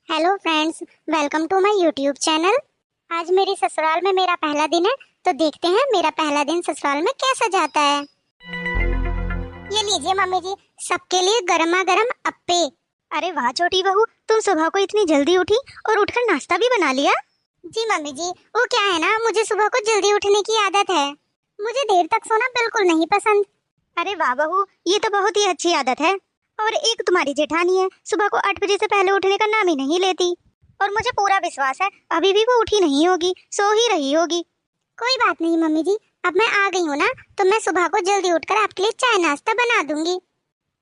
Hello friends, welcome to my YouTube channel. आज मेरी ससुराल में मेरा पहला दिन है, तो देखते हैं मेरा पहला दिन ससुराल में कैसा जाता है। ये लीजिए मम्मी जी, सबके लिए गर्मा गर्म अप्पे। अरे वाह छोटी बहू, तुम सुबह को इतनी जल्दी उठी और उठकर नाश्ता भी बना लिया। जी मम्मी जी, वो क्या है ना, मुझे सुबह को जल्दी उठने की आदत है। मुझे देर तक सोना बिल्कुल नहीं पसंद। अरे वाह बहू, ये तो बहुत ही अच्छी आदत है। और एक तुम्हारी जेठानी है, सुबह को 8 बजे से पहले उठने का नाम ही नहीं लेती। और मुझे पूरा विश्वास है अभी भी वो उठी नहीं होगी, सो ही रही होगी। कोई बात नहीं मम्मी जी, अब मैं आ गई हूँ ना, तो मैं सुबह को जल्दी उठकर आपके लिए चाय नाश्ता बना दूंगी।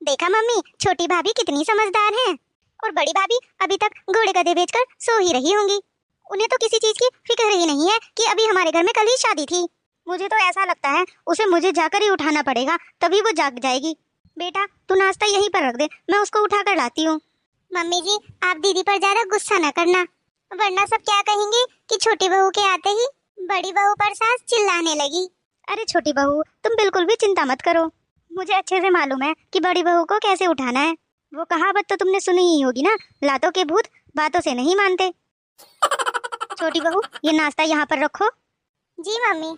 देखा मम्मी, छोटी भाभी कितनी समझदार है। और बड़ी भाभी अभी तक घोड़े गधे बेचकर सो ही रही होंगी। उन्हें तो किसी चीज की फिक्र ही नहीं है कि अभी हमारे घर में कल ही शादी थी। मुझे तो ऐसा लगता है उसे मुझे जाकर ही उठाना पड़ेगा, तभी वो जाग जाएगी। बेटा तू नाश्ता यहीं पर रख दे, मैं उसको उठा कर लाती हूँ। मम्मी जी, आप दीदी पर ज्यादा गुस्सा न करना, वरना सब क्या कहेंगे कि छोटी बहू के आते ही बड़ी बहू पर सास चिल्लाने लगी। अरे छोटी बहू, तुम बिल्कुल भी चिंता मत करो। मुझे अच्छे से मालूम है कि बड़ी बहू को कैसे उठाना है। वो कहावत तो तुमने सुनी ही होगी ना, लातों के भूत बातों से नहीं मानते। छोटी बहू, ये नाश्ता यहाँ पर रखो। जी मम्मी।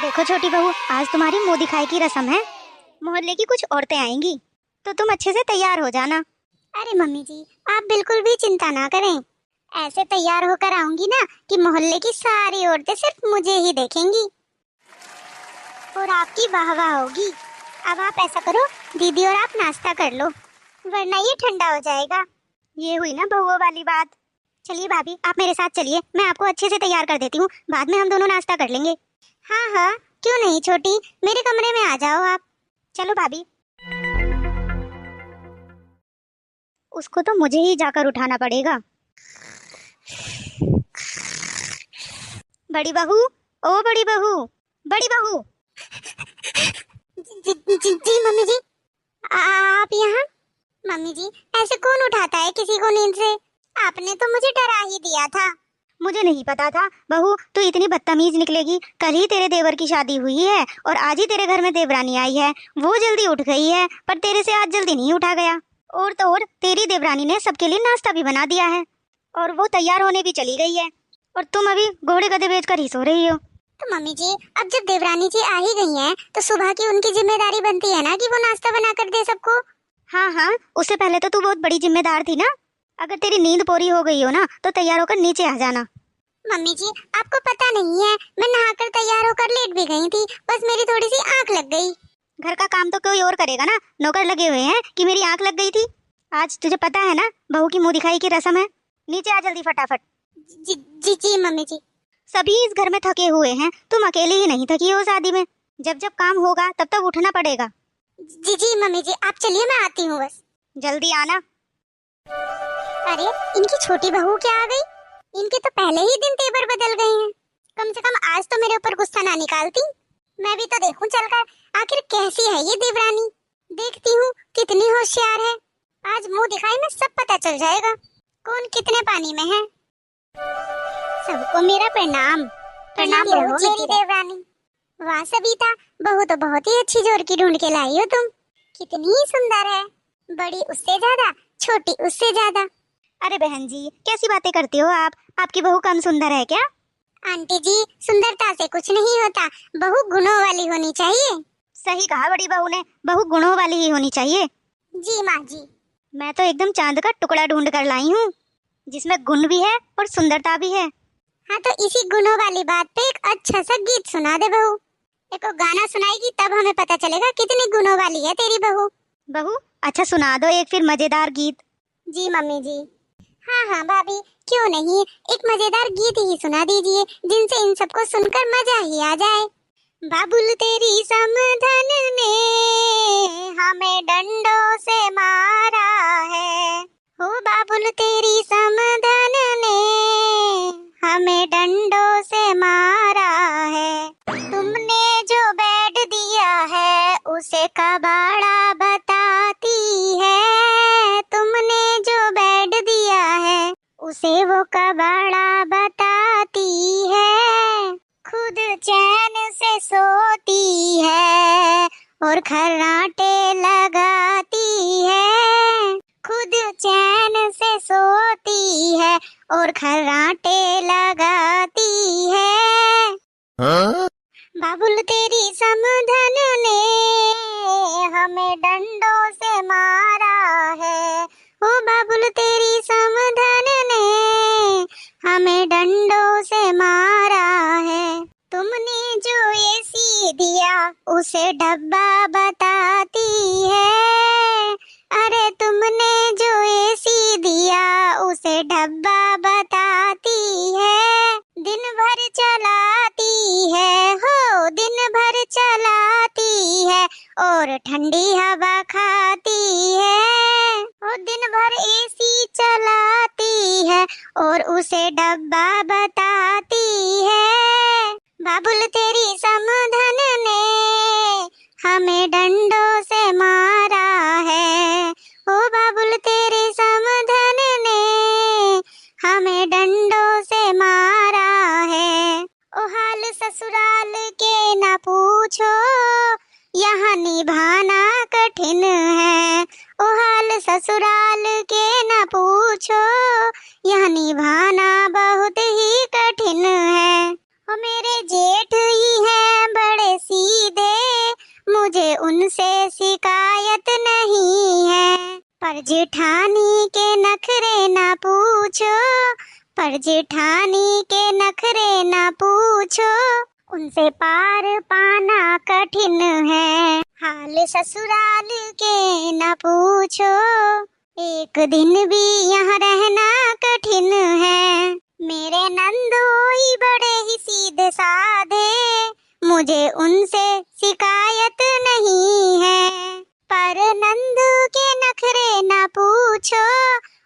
देखो छोटी बहू, आज तुम्हारी मुंह दिखाई की रस्म है। मोहल्ले की कुछ औरतें आएंगी, तो तुम अच्छे से तैयार हो जाना। अरे मम्मी जी, आप बिल्कुल भी चिंता ना करें। ऐसे तैयार होकर आऊंगी ना कि मोहल्ले की सारी औरतें सिर्फ मुझे ही देखेंगी और आपकी वाह-वाह होगी। अब आप ऐसा करो, दीदी और आप नाश्ता कर लो, वरना ये ठंडा हो जाएगा। ये हुई ना बहुओं वाली बात। चलिए भाभी, आप मेरे साथ चलिए, मैं आपको अच्छे से तैयार कर देती हूँ, बाद में हम दोनों नाश्ता कर लेंगे। हाँ हाँ, क्यों नहीं छोटी, मेरे कमरे में आ जाओ आप। चलो भाभी। उसको तो मुझे ही जाकर उठाना पड़ेगा। बड़ी बहू, ओ बड़ी बहू, बड़ी बहू। जी मम्मी जी, आप यहाँ? मम्मी जी, ऐसे कौन उठाता है किसी को नींद से? आपने तो मुझे डरा ही दिया था। मुझे नहीं पता था बहू तू इतनी बदतमीज निकलेगी। कल ही तेरे देवर की शादी हुई है और आज ही तेरे घर में देवरानी आई है। वो जल्दी उठ गई है, पर तेरे से आज जल्दी नहीं उठा गया। और तो और तेरी देवरानी ने सबके लिए नाश्ता भी बना दिया है और वो तैयार होने भी चली गई है, और तुम अभी घोड़े गधे बेचकर ही सो रही हो। तो मम्मी जी, अब जब देवरानी जी आ ही गई हैं, तो सुबह की उनकी जिम्मेदारी बनती है ना कि वो नाश्ता बना कर दे सबको। हाँ हाँ, उससे पहले तो तू बहुत बड़ी जिम्मेदार थी ना। अगर तेरी नींद पूरी हो गई हो ना, तो तैयार होकर नीचे आ जाना। मम्मी जी, आपको पता नहीं है, मैं नहाकर तैयार होकर लेट भी गई थी, बस मेरी थोड़ी सी आंख लग गई। घर का काम तो कोई और करेगा ना, नौकर लगे हुए हैं कि मेरी आंख लग गई थी। आज तुझे पता है ना, बहू की मुंह दिखाई की रस्म है। नीचे आ जल्दी फटाफट। जी जी जी मम्मी जी। सभी इस घर में थके हुए हैं, तुम अकेले ही नहीं थकी हो शादी में। जब जब काम होगा तब तक उठना पड़ेगा। जी जी मम्मी जी, आप चलिए, मैं आती हूँ बस। जल्दी आना। अरे, इनकी छोटी बहू क्या आ गई? इनके तो पहले ही दिन तेवर बदल गए हैं। कम से कम आज तो मेरे ऊपर गुस्सा ना निकालती। मैं भी तो देखूं चलकर, आखिर कैसी है ये देवरानी। देखती हूँ कितनी होशियार है। आज मुंह दिखाई में सब पता चल जाएगा, कौन कितने पानी में है। सबको मेरा प्रणाम। प्रणाम बहू मेरी देवरानी। वाह सविता, बहू तो बहुत ही अच्छी जोर की ढूंढ के लाई हो तुम। कितनी सुंदर है, बड़ी उससे ज्यादा, छोटी उससे ज्यादा। अरे बहन जी, कैसी बातें करती हो आप? आपकी बहू कम सुंदर है क्या? आंटी जी, सुंदरता से कुछ नहीं होता, बहू गुणों वाली होनी चाहिए। सही कहा बड़ी बहू ने, बहू गुणों वाली ही होनी चाहिए। जी माँ जी। मैं तो एकदम चांद का टुकड़ा ढूंढ कर लाई हूँ, जिसमें गुण भी है और सुंदरता भी है। हाँ, तो इसी गुणों वाली बात पे एक अच्छा सा गीत सुना दे बहू। एक गाना सुनाएगी तब हमें पता चलेगा कितनी गुणों वाली है तेरी बहू। बहू अच्छा सुना दो एक फिर मजेदार गीत। जी मम्मी जी। हाँ हाँ भाभी, क्यों नहीं, एक मजेदार गीत ही सुना दीजिए, जिनसे इन सबको सुनकर मजा ही आ जाए। बाबुल तेरी समधन ने हमें डंडों से मारा है, हो बाबुल तेरी समधन ने हमें डंडों से मारा है। तुमने जो बेड दिया है उसे कबाड़ा बताती है, तुमने जो बेड दिया है उसे वो कबाड़ा बताती है। खुद चैन से सोती है और खर्राटे लगाती है, खुद चैन से सो और खर्राटे लगाती है। बाबुल तेरी समधन ने हमें डंडों से मारा है। ओ बाबुल तेरी समधन ने हमें डंडों से मारा है। तुमने जो ये सी दिया उसे डब्बा बताती है। अरे तुमने जो ये सी दिया उसे डब्बा बताती है। दिन भर चलाती है हो, दिन भर चलाती है और ठंडी हवा खाती है। और दिन भर एसी चलाती है और उसे डब्बा बताती है। बाबुल तेरी समधन ने हमें डंडों से मारा है। ओ बाबुल तेरी समधन ने हमें डंडों से मारा है। ओ हाल ससुराल के ना पूछो, यहाँ निभाना कठिन है। ओ हाल ससुराल के ना पूछो, यहाँ निभाना बहुत ही कठिन है। ओ मेरे जेठ ही हैं बड़े सीधे, मुझे उनसे शिकायत नहीं है। पर जेठानी के नखरे ना पूछो, पर जेठानी के नखरे ना पूछो, उनसे पार पाना कठिन है। हाल ससुराल के ना पूछो, एक दिन भी यहाँ रहना कठिन है। मेरे नंदोई बड़े ही सीधे साधे, मुझे उनसे शिकायत नहीं है। पर नंदू के नखरे ना पूछो,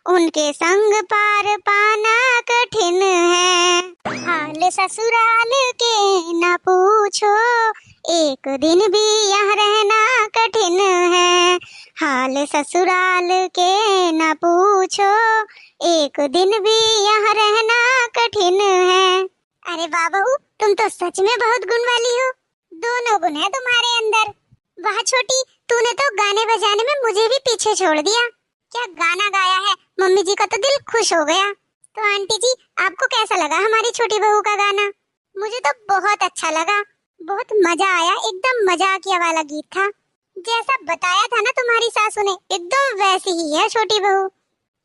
उनके संग पार पाना कठिन है। हाल ससुराल के ना पूछो, एक दिन भी यहाँ रहना कठिन है। हाल ससुराल के ना पूछो, एक दिन भी यहाँ रहना कठिन है। अरे वाह बहू, तुम तो सच में बहुत गुण वाली हो। दोनों गुण है तुम्हारे अंदर। वाह छोटी, तूने तो गाने बजाने में मुझे भी पीछे छोड़ दिया। क्या गाना गाया है, मम्मी जी का तो दिल खुश हो गया। तो आंटी जी, आपको कैसा लगा हमारी छोटी बहू का गाना? मुझे तो बहुत अच्छा लगा, बहुत मजा आया। एकदम मजाकिया वाला गीत था। जैसा बताया था ना तुम्हारी सासू ने, एकदम वैसी ही है छोटी बहू।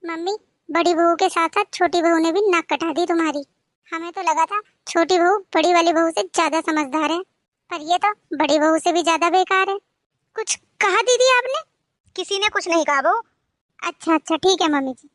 मम्मी, बड़ी बहू के साथ साथ छोटी बहू ने भी नाक कटा दी तुम्हारी। हमें तो लगा था छोटी बहू बड़ी वाली बहू से ज्यादा समझदार है, पर ये तो बड़ी बहू से भी ज्यादा बेकार है। कुछ कहा दीदी आपने? किसी ने कुछ नहीं कहा बहू। अच्छा अच्छा, ठीक है मम्मी जी।